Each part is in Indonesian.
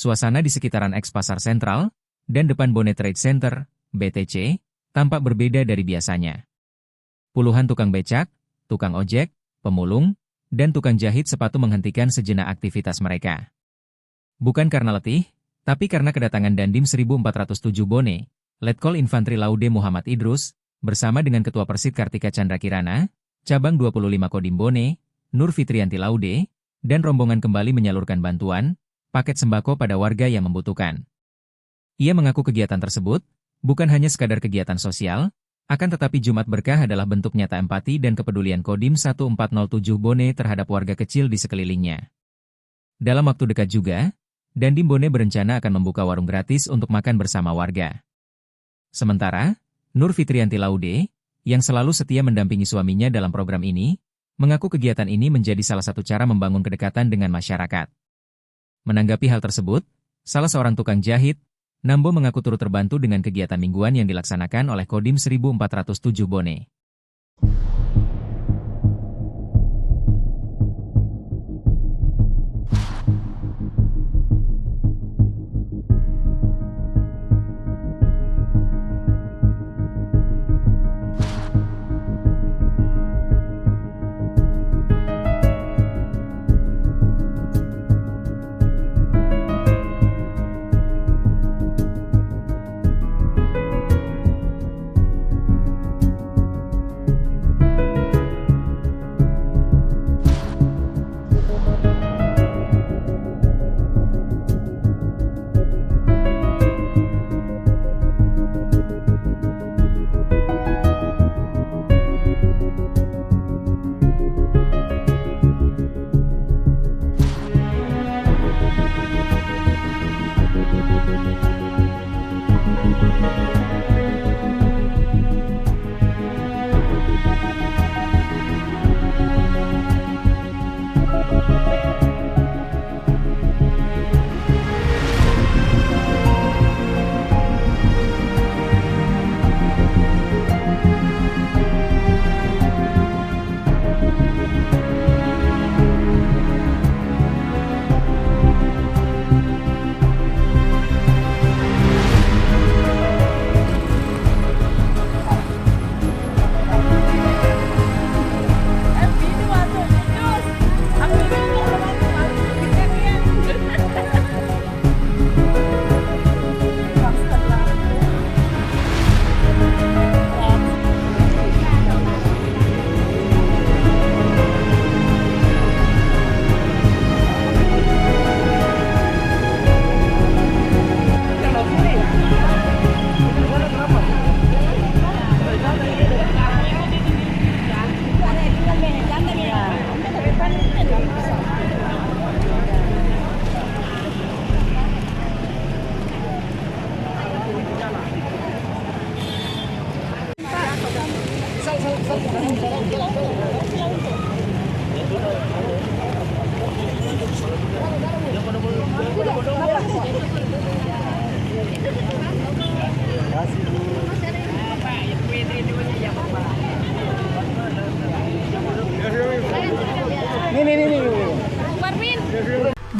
suasana di sekitaran eks Pasar Sentral dan depan Bone Trade Center, BTC, tampak berbeda dari biasanya. Puluhan tukang becak, tukang ojek, pemulung, dan tukang jahit sepatu menghentikan sejenak aktivitas mereka. Bukan karena letih, tapi karena kedatangan Dandim 1407 Bone, Letkol Infantri Laude Muhammad Idrus, bersama dengan Ketua Persit Kartika Chandra Kirana, Cabang 25 Kodim Bone, Nur Fitrianti Laude, dan rombongan kembali menyalurkan bantuan, paket sembako pada warga yang membutuhkan. Ia mengaku kegiatan tersebut bukan hanya sekadar kegiatan sosial, akan tetapi Jumat Berkah adalah bentuk nyata empati dan kepedulian Kodim 1407 Bone terhadap warga kecil di sekelilingnya. Dalam waktu dekat juga, Dandim Bone berencana akan membuka warung gratis untuk makan bersama warga. Sementara, Nur Fitrianti Laude, yang selalu setia mendampingi suaminya dalam program ini, mengaku kegiatan ini menjadi salah satu cara membangun kedekatan dengan masyarakat. Menanggapi hal tersebut, salah seorang tukang jahit, Nambo mengaku turut terbantu dengan kegiatan mingguan yang dilaksanakan oleh Kodim 1407 Bone.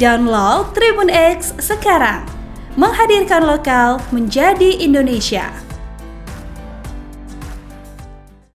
Download Tribun X sekarang, menghadirkan lokal menjadi Indonesia.